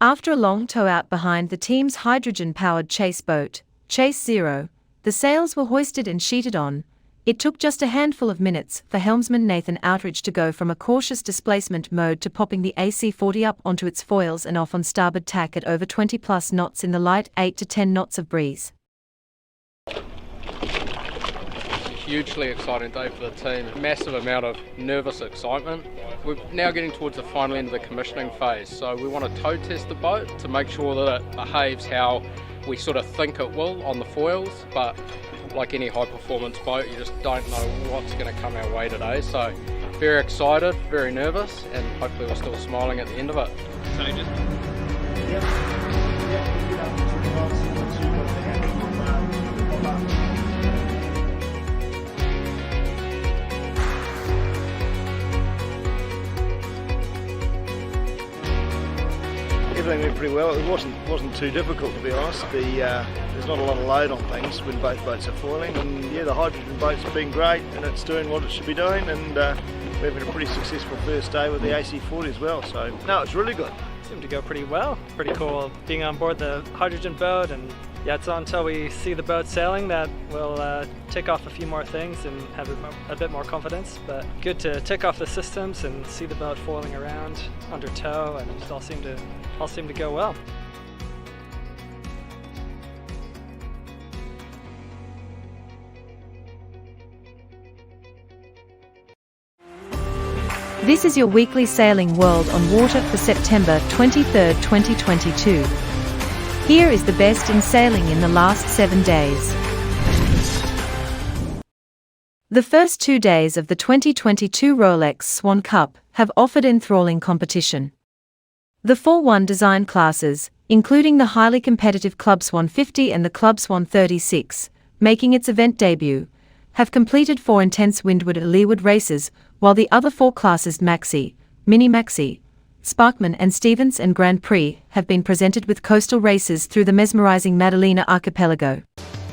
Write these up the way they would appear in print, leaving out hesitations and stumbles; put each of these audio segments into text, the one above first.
After a long tow-out behind the team's hydrogen-powered chase boat, Chase Zero, the sails were hoisted and sheeted on. It took just a handful of minutes for helmsman Nathan Outteridge to go from a cautious displacement mode to popping the AC-40 up onto its foils and off on starboard tack at over 20-plus knots in the light 8 to 10 knots of breeze. Hugely exciting day for the team. Massive amount of nervous excitement. We're now getting towards the final end of the commissioning phase, so we want to tow test the boat to make sure that it behaves how we sort of think it will on the foils, but like any high performance boat, you just don't know what's going to come our way today. So very excited, very nervous, and hopefully we're still smiling at the end of it. Changes? Everything went pretty well. It wasn't too difficult, to be honest. There's not a lot of load on things when both boats are foiling, and yeah, the hydrogen boat's been great and it's doing what it should be doing, and we're having a pretty successful first day with the AC-40 as well. So no, it's really good. Seemed to go pretty well. Pretty cool being on board the hydrogen boat, and yeah, it's not until we see the boat sailing that we'll tick off a few more things and have a bit more confidence. But good to tick off the systems and see the boat foiling around under tow, and it all seemed to go well. This is your weekly Sailing World on Water for September 23, 2022. Here is the best in sailing in the last 7 days. The first 2 days of the 2022 Rolex Swan Cup have offered enthralling competition. The 4-1 design classes, including the highly competitive ClubSwan 50 and the ClubSwan 36, making its event debut, have completed 4 intense windward-leeward races, while the other 4 classes Maxi, Mini Maxi, Sparkman and Stevens and Grand Prix have been presented with coastal races through the mesmerizing Madalena archipelago.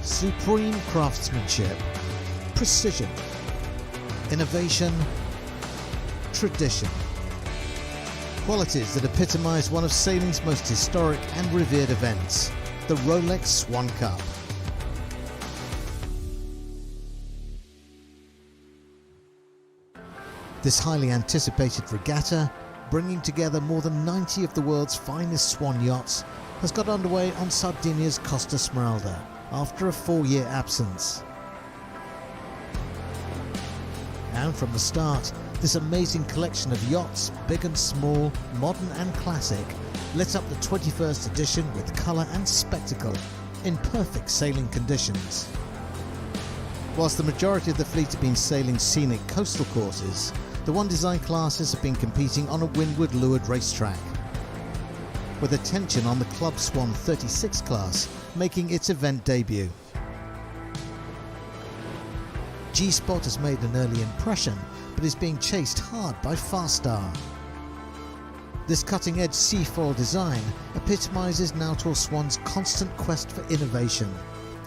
Supreme craftsmanship, precision, innovation, tradition. Qualities that epitomize one of sailing's most historic and revered events, the Rolex Swan Cup. This highly anticipated regatta, bringing together more than 90 of the world's finest swan yachts, has got underway on Sardinia's Costa Smeralda after a 4-year absence. And from the start, this amazing collection of yachts, big and small, modern and classic, lit up the 21st edition with colour and spectacle in perfect sailing conditions. Whilst the majority of the fleet have been sailing scenic coastal courses, the One Design classes have been competing on a windward-leeward racetrack, with attention on the ClubSwan 36 class making its event debut. G-Spot has made an early impression, but is being chased hard by Farstar. This cutting-edge seafoil design epitomises Nautor Swan's constant quest for innovation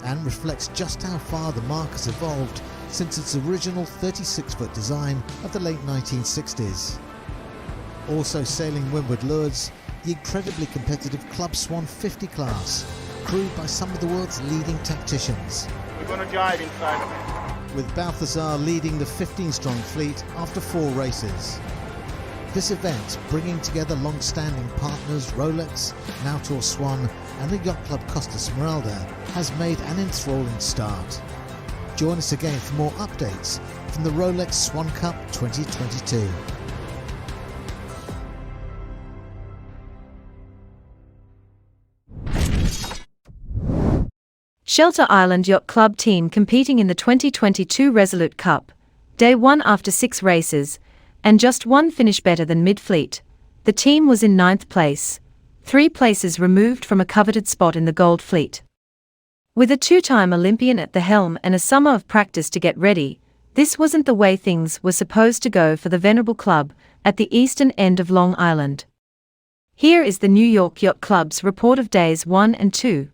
and reflects just how far the marque has evolved since its original 36-foot design of the late 1960s. Also sailing windward lewards, the incredibly competitive ClubSwan 50 class, crewed by some of the world's leading tacticians. We're going to guide inside of it. With Balthazar leading the 15-strong fleet after 4 races. This event, bringing together long-standing partners Rolex, Nautor Swan and the Yacht Club Costa Smeralda, has made an enthralling start. Join us again for more updates from the Rolex Swan Cup 2022. Shelter Island Yacht Club team competing in the 2022 Resolute Cup, day 1 after 6 races, and just one finish better than mid-fleet. The team was in 9th place, 3 places removed from a coveted spot in the Gold Fleet. With a 2-time Olympian at the helm and a summer of practice to get ready, this wasn't the way things were supposed to go for the venerable club at the eastern end of Long Island. Here is the New York Yacht Club's report of days 1 and 2.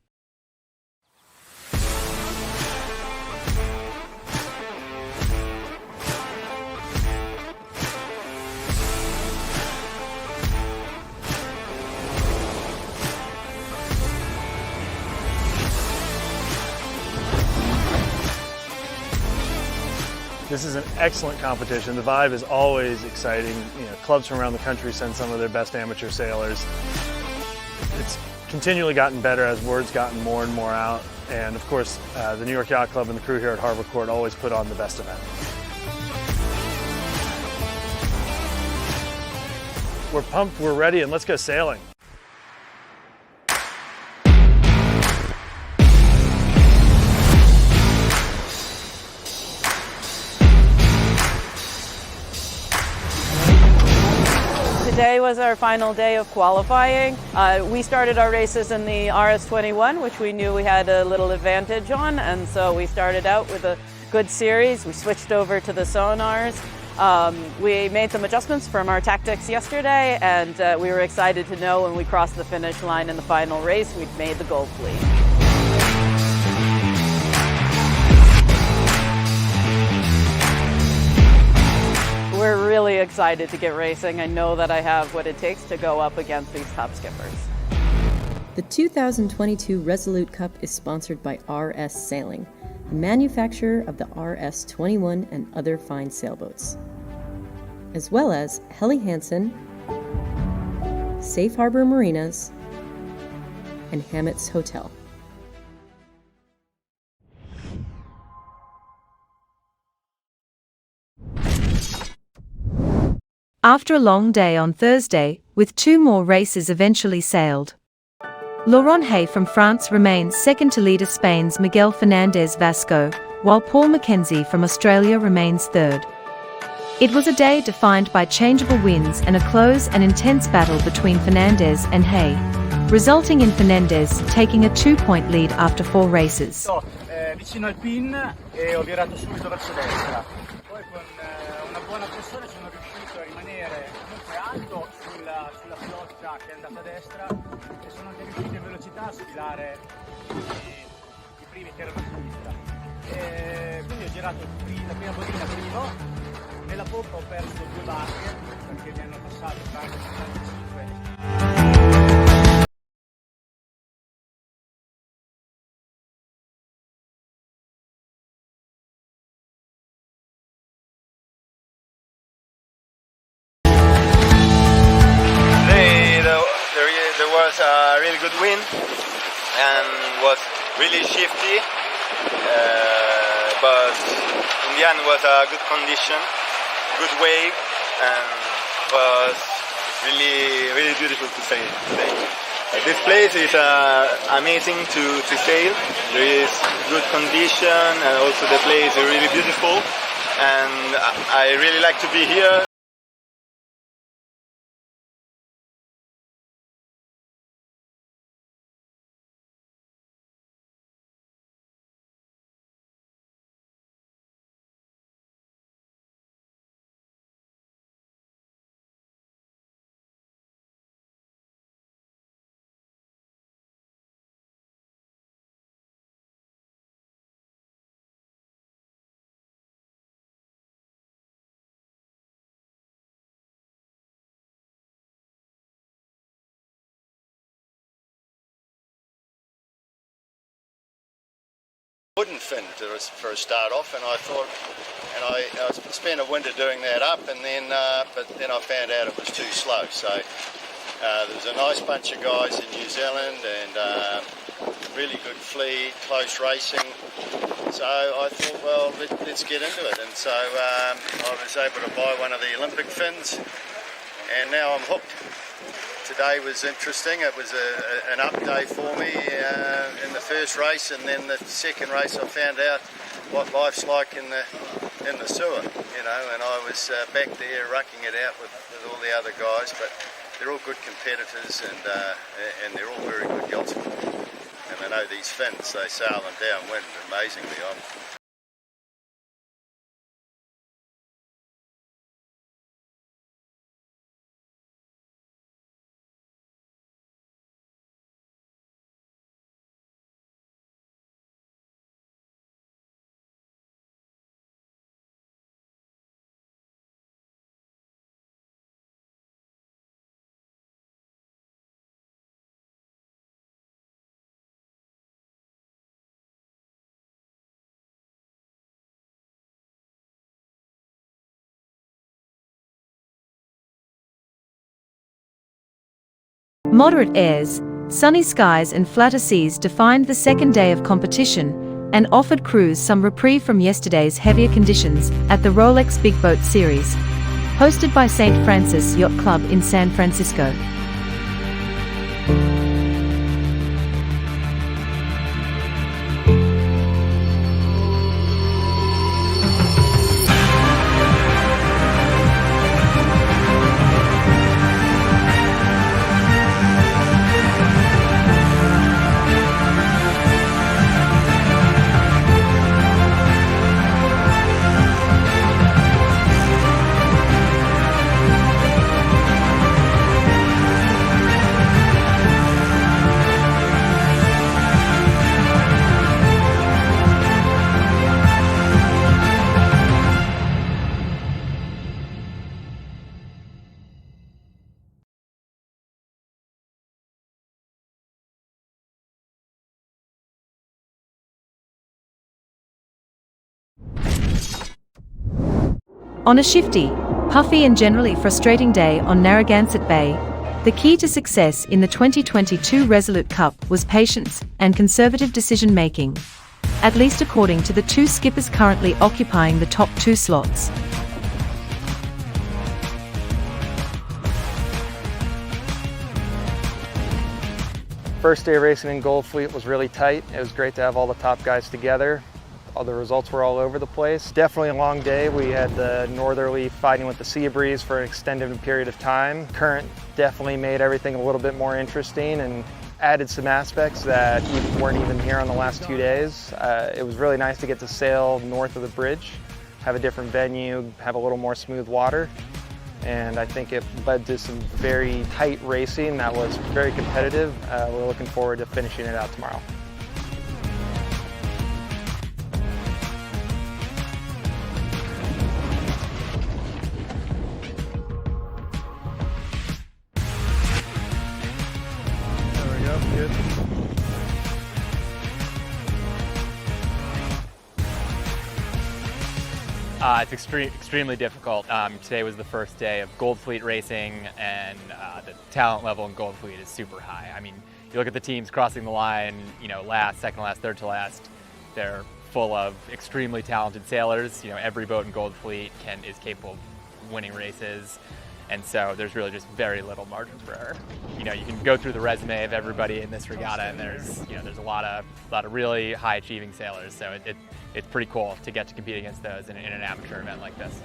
This is an excellent competition. The vibe is always exciting. Clubs from around the country send some of their best amateur sailors. It's continually gotten better as word's gotten more and more out. And of course, the New York Yacht Club and the crew here at Harbor Court always put on the best event. We're pumped, we're ready, and let's go sailing. Today was our final day of qualifying. We started our races in the RS21, which we knew we had a little advantage on, and so we started out with a good series. We switched over to the sonars. We made some adjustments from our tactics yesterday, and we were excited to know when we crossed the finish line in the final race, we'd made the gold fleet. We're really excited to get racing. I know that I have what it takes to go up against these top skippers. The 2022 Resolute Cup is sponsored by RS Sailing, the manufacturer of the RS-21 and other fine sailboats, as well as Helly Hansen, Safe Harbor Marinas, and Hammett's Hotel. After a long day on Thursday, with 2 more races eventually sailed, Laurent Hay from France remains second to leader Spain's Miguel Fernandez Vasco, while Paul McKenzie from Australia remains third. It was a day defined by changeable winds and a close and intense battle between Fernandez and Hay, resulting in Fernandez taking a 2-point lead after 4 races. Vicino al pin e ho virato subito verso destra. Poi con una buona pressione sono riuscito a rimanere comunque alto sulla pioggia che è andata a destra e sono anche riuscito in velocità a sfilare i primi che erano a sinistra. Quindi ho girato la prima bobina primo, nella poppa ho perso 2 barche perché mi hanno passato barche 75. There was a really good wind and was really shifty, but in the end was a good condition, good wave, and was really beautiful to sail today. This place is amazing to sail. There is good condition and also the place is really beautiful, and I really like to be here. Wooden fin for a start off, and I thought, and I spent a winter doing that up, and then but then I found out it was too slow. So there was a nice bunch of guys in New Zealand and really good fleet, close racing. So I thought, well, let's get into it, and so I was able to buy one of the Olympic fins, and now I'm hooked. Today was interesting. It was an up day for me in the first race, and then the second race I found out what life's like in the sewer, and I was back there rucking it out with all the other guys, but they're all good competitors, and they're all very good yachtsmen, and they know these fins, they sail them downwind amazingly. Moderate airs, sunny skies and flatter seas defined the second day of competition and offered crews some reprieve from yesterday's heavier conditions at the Rolex Big Boat Series, hosted by St. Francis Yacht Club in San Francisco. On a shifty, puffy and generally frustrating day on Narragansett Bay, the key to success in the 2022 Resolute Cup was patience and conservative decision-making, at least according to the two skippers currently occupying the top two slots. First day of racing in Gold Fleet was really tight. It was great to have all the top guys together. All the results were all over the place. Definitely a long day. We had the northerly fighting with the sea breeze for an extended period of time. Current definitely made everything a little bit more interesting and added some aspects that weren't even here on the last 2 days. It was really nice to get to sail north of the bridge, have a different venue, have a little more smooth water. And I think it led to some very tight racing that was very competitive. We're looking forward to finishing it out tomorrow. Good. It's extremely difficult. Today was the first day of Gold Fleet racing, and the talent level in Gold Fleet is super high. I mean, you look at the teams crossing the line, you know, last, second to last, third to last, they're full of extremely talented sailors. You know, every boat in Gold Fleet is capable of winning races. And so there's really just very little margin for error. You know, you can go through the resume of everybody in this regatta, and there's a lot of really high achieving sailors. So it's pretty cool to get to compete against those in an amateur event like this.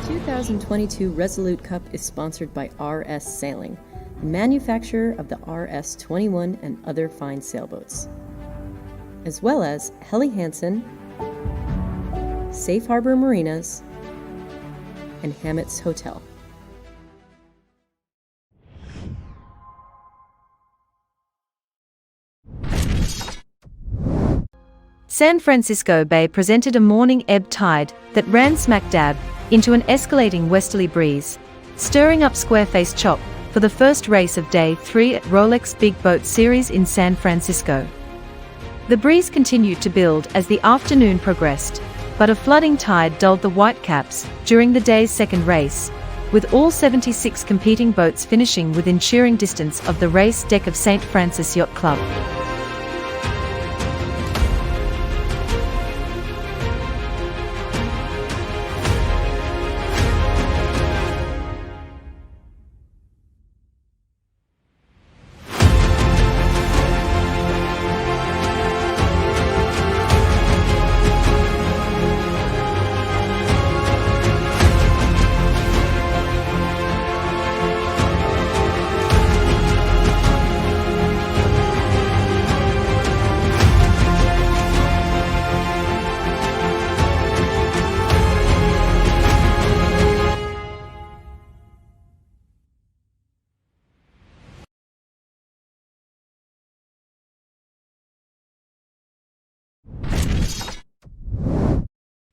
The 2022 Resolute Cup is sponsored by RS Sailing, the manufacturer of the RS-21 and other fine sailboats, as well as Helly Hansen, Safe Harbor Marinas, and Hammett's Hotel. San Francisco Bay presented a morning ebb tide that ran smack dab into an escalating westerly breeze, stirring up square-faced chop for the first race of Day 3 at Rolex Big Boat Series in San Francisco. The breeze continued to build as the afternoon progressed, but a flooding tide dulled the Whitecaps during the day's second race, with all 76 competing boats finishing within cheering distance of the race deck of St. Francis Yacht Club.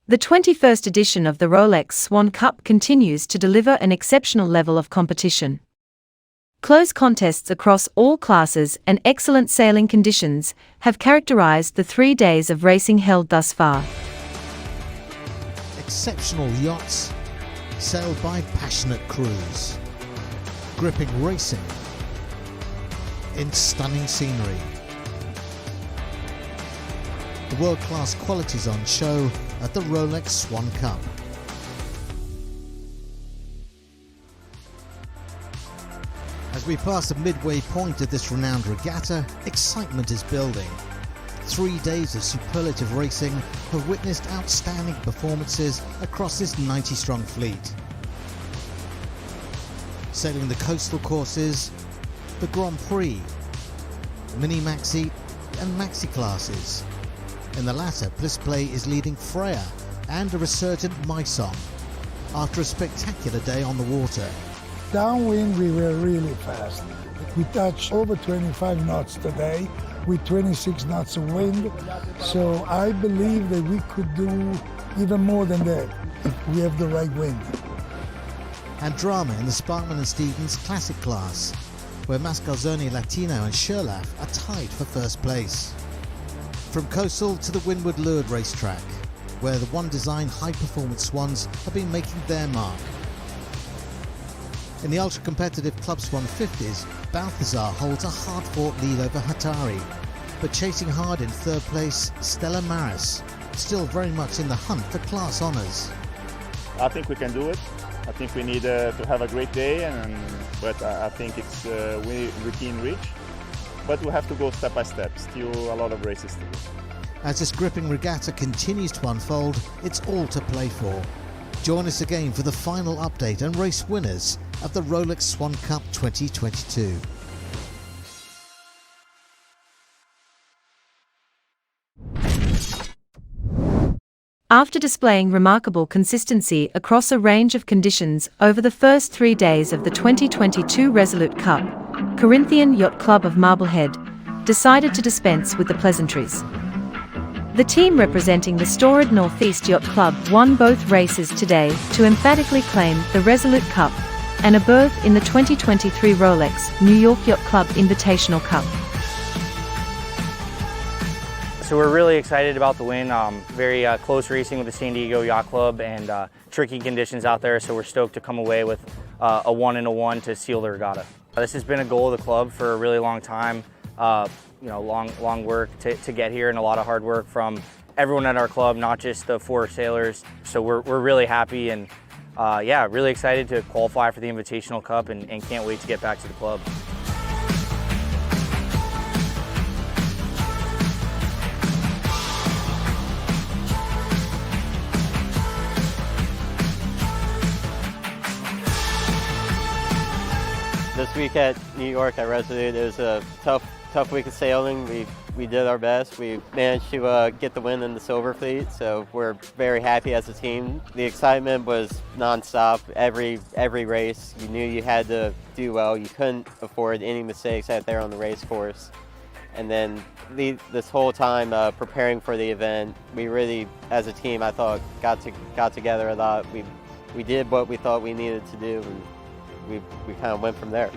The 21st edition of the Rolex Swan Cup continues to deliver an exceptional level of competition. Close contests across all classes and excellent sailing conditions have characterized the 3 days of racing held thus far. Exceptional yachts, sailed by passionate crews. Gripping racing in stunning scenery. The world-class qualities on show at the Rolex Swan Cup. As we pass the midway point of this renowned regatta, excitement is building. 3 days of superlative racing have witnessed outstanding performances across this 90-strong fleet. Sailing the coastal courses, the Grand Prix, Mini Maxi and Maxi classes. In the latter, Play is leading Freya and a resurgent Maison after a spectacular day on the water. Downwind we were really fast. We touched over 25 knots today with 26 knots of wind, so I believe that we could do even more than that if we have the right wind. And drama in the Sparkman and Stevens Classic class, where Mascalzone Latino and Sherlaff are tied for first place. From coastal to the Windward Lured racetrack, where the One Design high-performance swans have been making their mark. In the ultra-competitive ClubSwan 50s, Balthazar holds a hard-fought lead over Hatari, but chasing hard in third place, Stella Maris, still very much in the hunt for class honours. I think we can do it. I think we need to have a great day, but I think it's within reach. But we have to go step by step, still a lot of races to do. As this gripping regatta continues to unfold, it's all to play for. Join us again for the final update and race winners of the Rolex Swan Cup 2022. After displaying remarkable consistency across a range of conditions over the first 3 days of the 2022 Resolute Cup, Corinthian Yacht Club of Marblehead decided to dispense with the pleasantries. The team representing the storied Northeast Yacht Club won both races today to emphatically claim the Resolute Cup and a berth in the 2023 Rolex New York Yacht Club Invitational Cup. So we're really excited about the win. Very close racing with the San Diego Yacht Club and tricky conditions out there, so we're stoked to come away with a 1-1 to seal the regatta. This has been a goal of the club for a really long time. Long work to get here and a lot of hard work from everyone at our club, not just the 4 sailors. So we're really happy and really excited to qualify for the Invitational Cup and can't wait to get back to the club. This week at New York at Resolute, it was a tough week of sailing. We did our best. We managed to get the win in the silver fleet, so we're very happy as a team. The excitement was nonstop. Every race, you knew you had to do well. You couldn't afford any mistakes out there on the race course. And then this whole time preparing for the event, we really, as a team, I thought got together a lot. We did what we thought we needed to do, and we kind of went from there.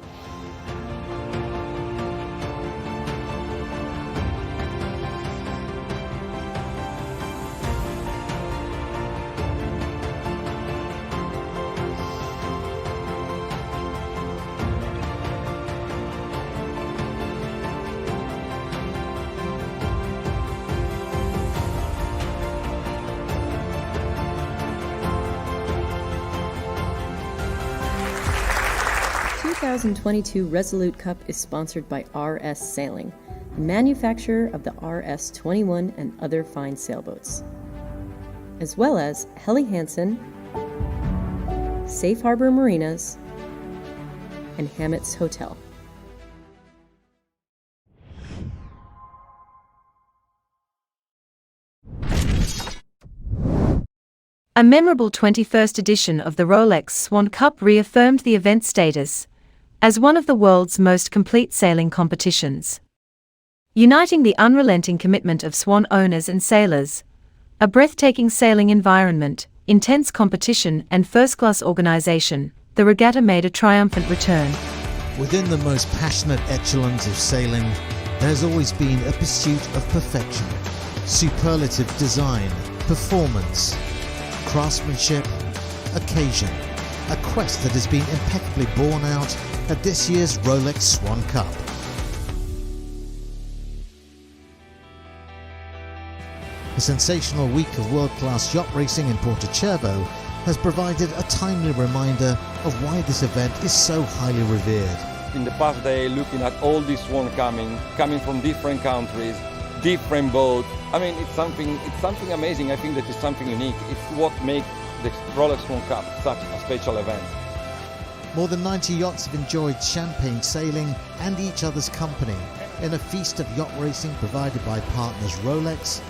The 2022 Resolute Cup is sponsored by RS Sailing, the manufacturer of the RS-21 and other fine sailboats, as well as Helly Hansen, Safe Harbor Marinas, and Hammett's Hotel. A memorable 21st edition of the Rolex Swan Cup reaffirmed the event's status as one of the world's most complete sailing competitions. Uniting the unrelenting commitment of Swan owners and sailors, a breathtaking sailing environment, intense competition and first-class organization, the regatta made a triumphant return. Within the most passionate echelons of sailing, there has always been a pursuit of perfection, superlative design, performance, craftsmanship, occasion, a quest that has been impeccably borne out at this year's Rolex Swan Cup. A sensational week of world-class yacht racing in Porto-Cervo has provided a timely reminder of why this event is so highly revered. In the past day, looking at all this swan coming from different countries, different boats. I mean, it's something amazing. I think that it's something unique. It's what makes the Rolex Swan Cup such a special event. More than 90 yachts have enjoyed champagne sailing and each other's company in a feast of yacht racing provided by partners Rolex,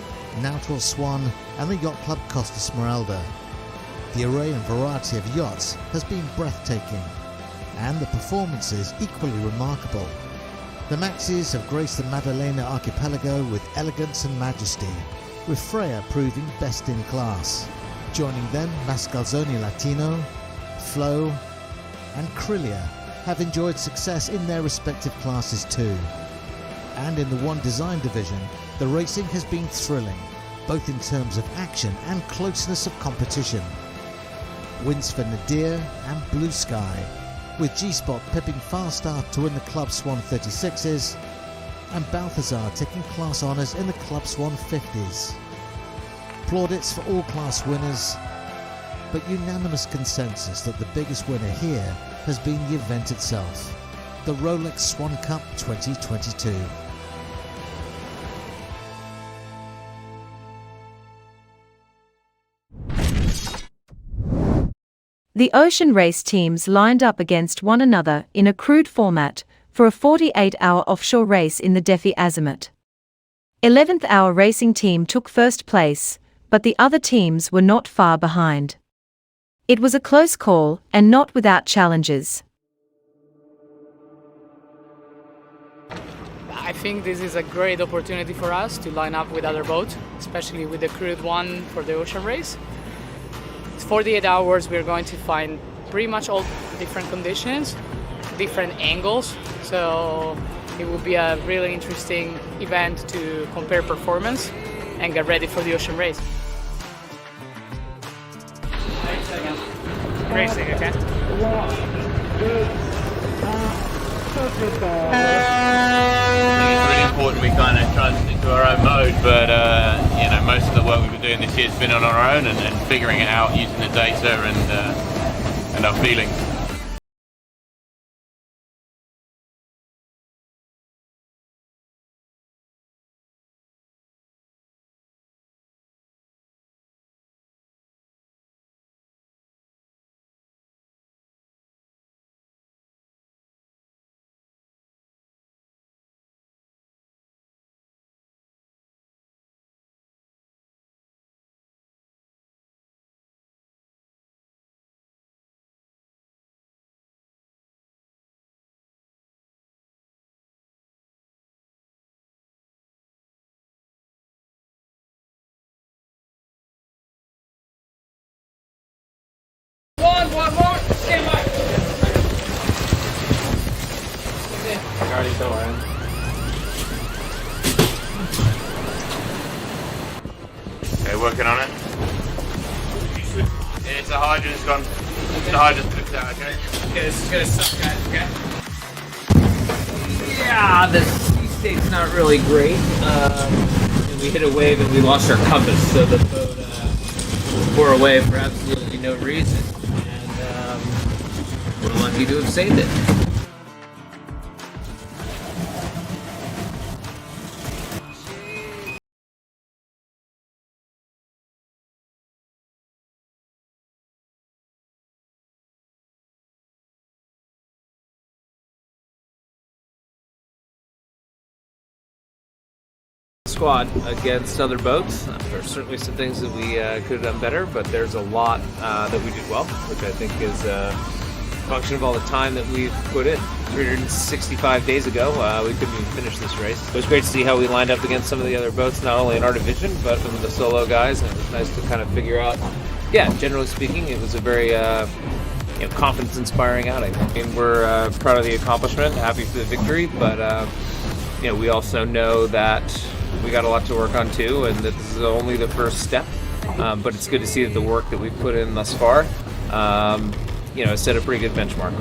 Nautilus Swan and the Yacht Club Costa Smeralda. The array and variety of yachts has been breathtaking, and the performances equally remarkable. The Maxis have graced the Maddalena archipelago with elegance and majesty, with Freya proving best in class. Joining them, Mascalzone Latino, Flo and Krilia have enjoyed success in their respective classes too. And in the One Design division, the racing has been thrilling, both in terms of action and closeness of competition. Wins for Nadir and Blue Sky, with G-Spot pipping Farstar to win the ClubSwan 36s, and Balthazar taking class honours in the ClubSwan 50s. Plaudits for all class winners, but unanimous consensus that the biggest winner here has been the event itself, the Rolex Swan Cup 2022. The ocean race teams lined up against one another in a crude format for a 48-hour offshore race in the Defi Azimuth. 11th hour racing team took first place, but the other teams were not far behind. It was a close call and not without challenges. I think this is a great opportunity for us to line up with other boats, especially with the crude one for the ocean race. It's 48 hours, we're going to find pretty much all different conditions, different angles, so it will be a really interesting event to compare performance and get ready for the ocean race. Racing, okay? It's really important we kind of try and stick to our own mode, but you know, most of the work we've been doing this year has been on our own and figuring it out using the data and our feelings. One more, stand by. Already going. Okay, working on it. Yeah, it's the hydrant's gone. The hydrant's flipped out, okay? Okay, this is gonna suck, guys, okay? Yeah, the sea state's not really great. And we hit a wave and we lost our compass, so the boat bore away for absolutely no reason. We're lucky to have saved it. Squad against other boats. There are certainly some things that we could have done better, but there's a lot that we did well, which I think is function of all the time that we've put in. 365 days ago, we couldn't even finish this race. It was great to see how we lined up against some of the other boats, not only in our division, but some of the solo guys, and it was nice to kind of figure out, yeah, generally speaking, it was a very confidence-inspiring outing. I mean, we're proud of the accomplishment, happy for the victory, but we also know that we got a lot to work on too, and that this is only the first step. But it's good to see that the work that we've put in thus far, has set a pretty good benchmark.